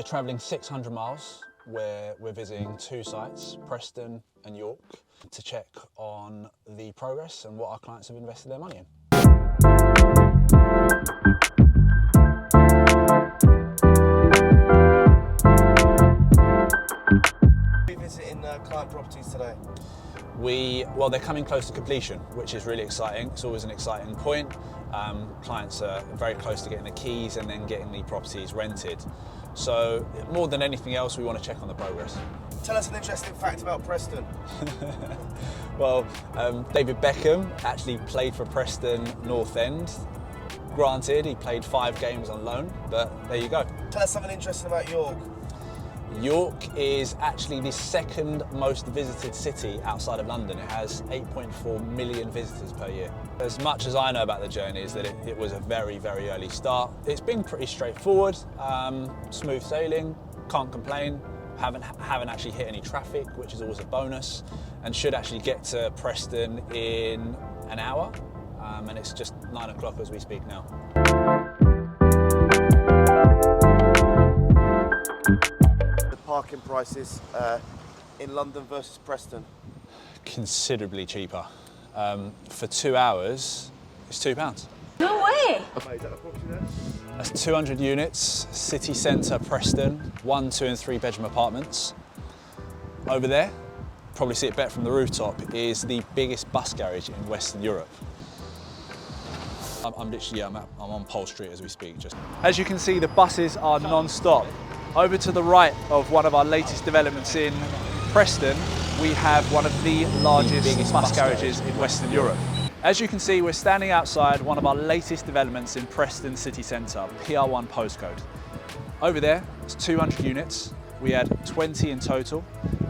We're travelling 600 miles. We're visiting two sites, Preston and York, to check on the progress and what our clients have invested their money in. Are you visiting client properties today? Well, they're coming close to completion, which is really exciting. It's always an exciting point. Clients are very close to getting the keys and then getting the properties rented. So more than anything else, we want to check on the progress. Tell us an interesting fact about Preston. Well, David Beckham actually played for Preston North End. Granted, he played 5 games on loan, but there you go. Tell us something interesting about York. York is actually the second most visited city outside of London. It has 8.4 million visitors per year. As much as I know about the journey is that it was a very, very early start. It's been pretty straightforward, smooth sailing, can't complain. Haven't actually hit any traffic, which is always a bonus, and should actually get to Preston in an hour. And it's just 9 o'clock as we speak now. Parking prices in London versus Preston? Considerably cheaper. For 2 hours, it's £2. No way! Mate, is that the property there? That's 200 units, city centre Preston, 1, 2 and 3 bedroom apartments. Over there, probably see it better from the rooftop, is the biggest bus garage in Western Europe. I'm on Pole Street as we speak. As you can see, the buses are non-stop. Over to the right of one of our latest developments in Preston, we have one of the largest bus garages in Western Europe. As you can see, we're standing outside one of our latest developments in Preston city centre, PR1 postcode. Over there, it's 200 units. We had 20 in total,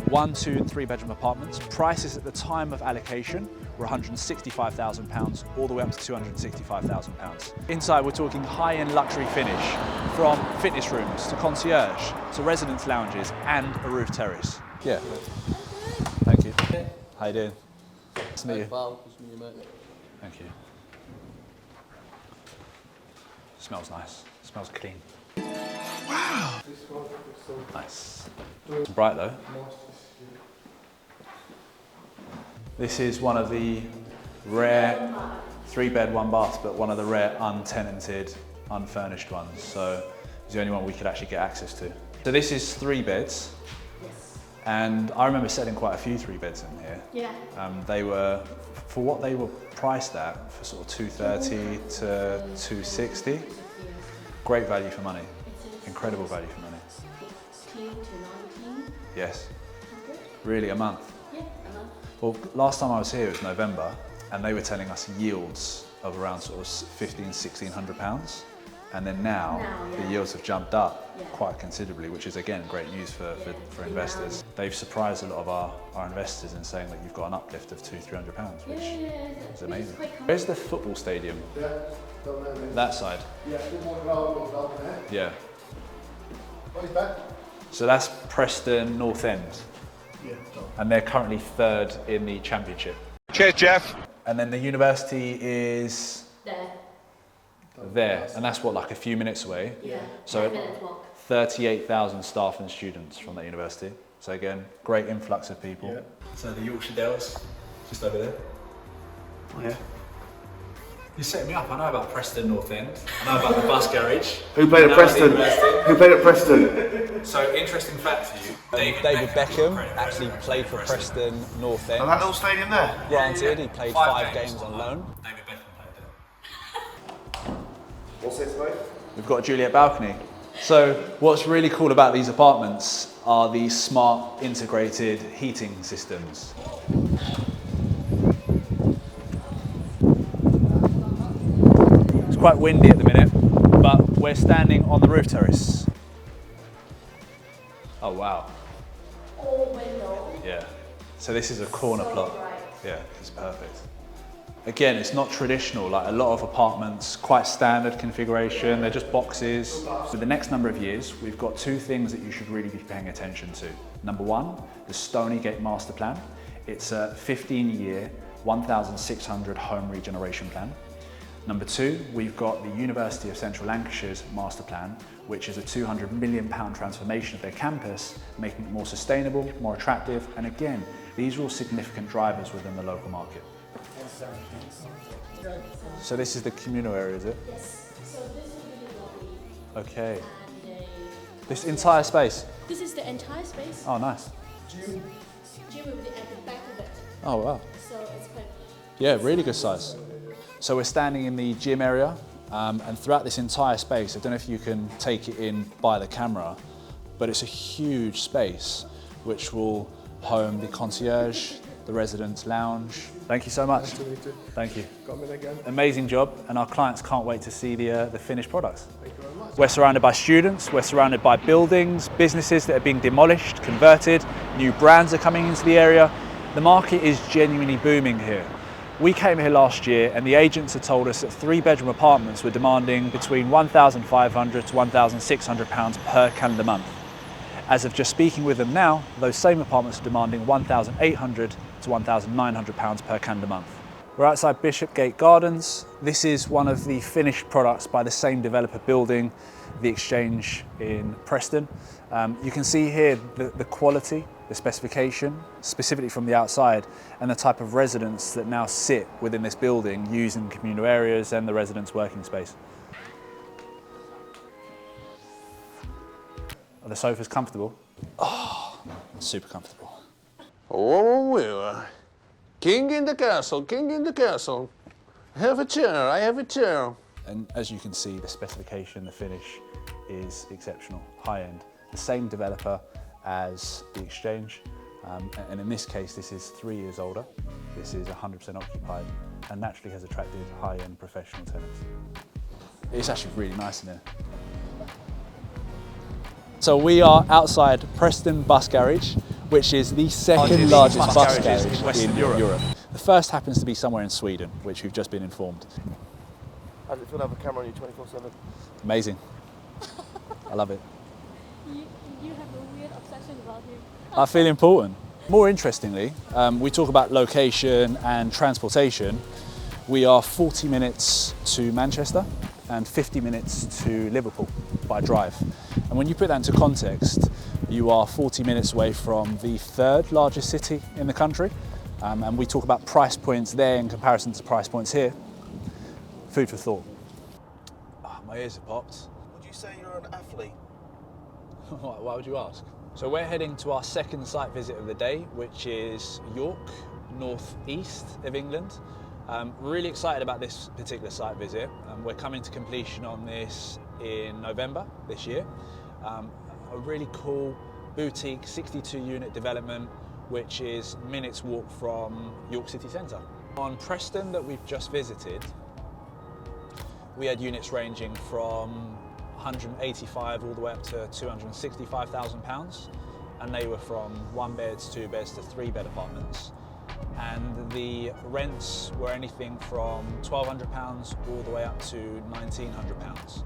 1, 2 and 3 bedroom apartments. Prices at the time of allocation were £165,000 all the way up to £265,000. Inside, we're talking high-end luxury finish, from fitness rooms to concierge to residence lounges and a roof terrace. Yeah. Thank you. How you doing? Nice to meet you. Thank you. Smells nice. Smells clean. Wow. Nice. It's bright though. This is one of the rare 3-bed, 1-bath, but one of the rare untenanted, unfurnished ones. So it's the only one we could actually get access to. So this is 3 beds. Yes. And I remember selling quite a few 3 beds in here. Yeah. They were, for what they were priced at, for sort of 230 to 260. Great value for money. Incredible value for money. 16 to 19. Yes. Really, a month. Yeah, a month. Well, last time I was here was November, and they were telling us yields of around sort of £1,500–1,600. And then now the yields have jumped up quite considerably, which is again great news for investors. They've surprised a lot of our investors in saying that you've got an uplift of £200–300, which is amazing. Where's the football stadium? That side? Yeah. So that's Preston North End. And they're currently 3rd in the championship. Cheers, Jeff. And then the university is there, and that's what, like a few minutes away. Yeah. So 5-minute walk. 38,000 staff and students from that university. So again, great influx of people. Yeah. So the Yorkshire Dales, just over there. Oh yeah. You're setting me up. I know about Preston North End. I know about the bus garage. Who played at Preston? Who played at Preston? So interesting fact for you. David Beckham actually played for Preston North End. And that little stadium there? Granted, he played 5 games on loan. David Beckham played there. What's this, mate? We've got a Juliet balcony. So what's really cool about these apartments are the smart integrated heating systems. It's quite windy at the minute, but we're standing on the roof terrace. Oh wow. All window. Yeah. So this is a corner plot. Yeah, it's perfect. Again, it's not traditional, like a lot of apartments, quite standard configuration, they're just boxes. For the next number of years, we've got 2 things that you should really be paying attention to. Number 1, the Stonygate Master Plan. It's a 15-year, 1,600 home regeneration plan. Number 2, we've got the University of Central Lancashire's master plan, which is a £200 million transformation of their campus, making it more sustainable, more attractive, and again, these are all significant drivers within the local market. So this is the communal area, is it? Yes. So this is the lobby. Okay. And This entire space? this is the entire space. Oh, nice. Gym will be at the back of it. Oh, wow. So it's quite. Yeah, really good size. So we're standing in the gym area, and throughout this entire space, I don't know if you can take it in by the camera, but it's a huge space which will home the concierge, the residents' lounge. Thank you so much. Nice to meet you. Thank you. Come in again. Amazing job, and our clients can't wait to see the finished products. Thank you very much. We're surrounded by students, we're surrounded by buildings, businesses that are being demolished, converted, new brands are coming into the area. The market is genuinely booming here. We came here last year and the agents had told us that 3-bedroom apartments were demanding between £1,500 to £1,600 per calendar month. As of just speaking with them now, those same apartments are demanding £1,800 to £1,900 per calendar month. We're outside Bishopgate Gardens. This is one of the finished products by the same developer building the Exchange in Preston. You can see here the quality, the specification, specifically from the outside, and the type of residents that now sit within this building using communal areas and the residents' working space. Are the sofas comfortable? Oh, super comfortable. Oh, king in the castle, king in the castle. Have a chair, I have a chair. And as you can see, the specification, the finish is exceptional, high end. The same developer as the Exchange, and in this case, this is 3 years older. This is 100% occupied and naturally has attracted high-end professional tenants. It's actually really nice in here. So we are outside Preston Bus Garage, which is the second largest bus garage in Western Europe. The first happens to be somewhere in Sweden, which we've just been informed. How does it feel to have a camera on you 24/7? Amazing. I love it. You have a weird obsession about him. I feel important. More interestingly, we talk about location and transportation. We are 40 minutes to Manchester and 50 minutes to Liverpool by drive. And when you put that into context, you are 40 minutes away from the 3rd largest city in the country. And we talk about price points there in comparison to price points here. Food for thought. Oh, my ears have popped. Would you say you're an athlete? Why would you ask? So we're heading to our second site visit of the day, which is York, northeast of England. Really excited about this particular site visit. We're coming to completion on this in November this year. A really cool boutique 62 unit development, which is minutes walk from York city centre. On Preston that we've just visited, we had units ranging from 185 all the way up to £265,000, and they were from 1 beds, 2 beds to 3 bed apartments. And the rents were anything from £1,200 all the way up to £1,900.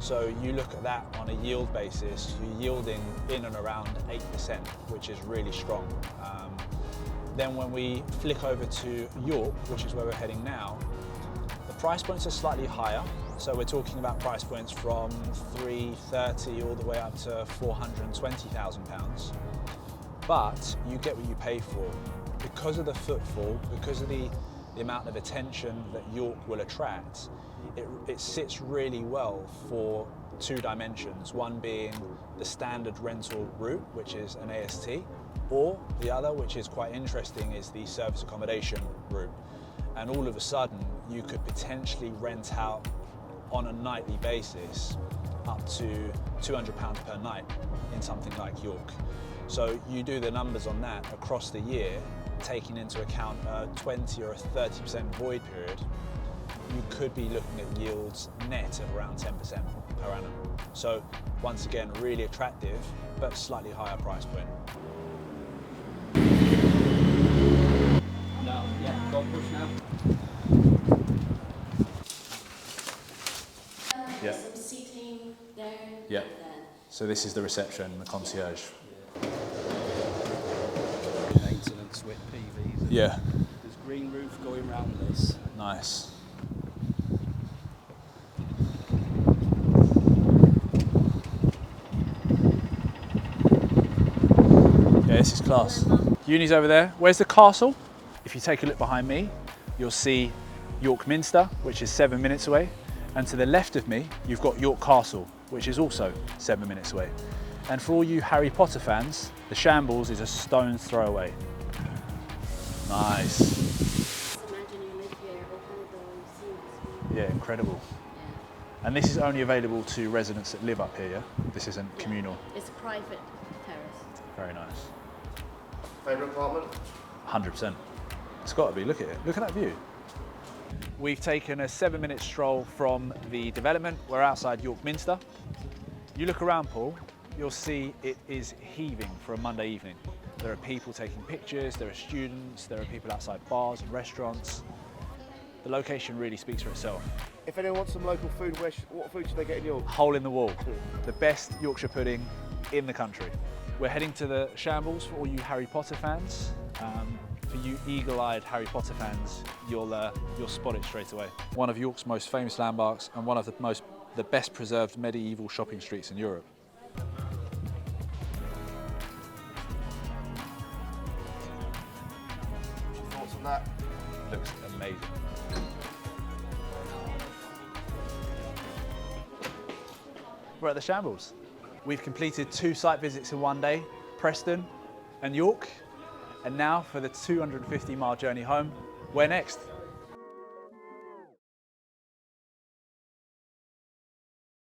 So you look at that on a yield basis, you're yielding in and around 8%, which is really strong. Then when we flick over to York, which is where we're heading now, the price points are slightly higher. So we're talking about price points from £330 all the way up to £420,000. But you get what you pay for. Because of the footfall, because of the amount of attention that York will attract, it sits really well for 2 dimensions. One being the standard rental route, which is an AST, or the other, which is quite interesting, is the service accommodation route. And all of a sudden, you could potentially rent out on a nightly basis up to £200 per night in something like York. So you do the numbers on that across the year, taking into account a 20 or a 30% void period, you could be looking at yields net of around 10% per annum. So once again, really attractive, but slightly higher price point. No, yeah, go push now. Yeah. Some seating there. Yeah. And then So this is the reception, the concierge. Maintenance with PVs. Yeah, There's green roof going round this. nice. this is class. Uni's over there. Where's the castle? If you take a look behind me, you'll see York Minster, which is 7 minutes away. And to the left of me, you've got York Castle, which is also 7 minutes away. And for all you Harry Potter fans, the Shambles is a stone's throw away. Nice. Just imagine you live here, open the door, you see the street. Yeah, incredible. Yeah. And this is only available to residents that live up here, yeah? This isn't Yeah. communal. It's a private terrace. Very nice. Favourite apartment? 100%. It's got to be, look at it. Look at that view. We've taken a 7-minute stroll from the development. We're outside York Minster. You look around, Paul, you'll see it is heaving for a Monday evening. There are people taking pictures, there are students, there are people outside bars and restaurants. The location really speaks for itself. If anyone wants some local food, what food should they get in York? Hole in the wall, the best Yorkshire pudding in the country. We're heading to the Shambles for all you Harry Potter fans. For you eagle-eyed Harry Potter fans, you'll spot it straight away. One of York's most famous landmarks and one of the best preserved medieval shopping streets in Europe. What's your thoughts on that? Looks amazing. We're at the Shambles. We've completed 2 site visits in one day, Preston and York. And now for the 250-mile journey home, where next?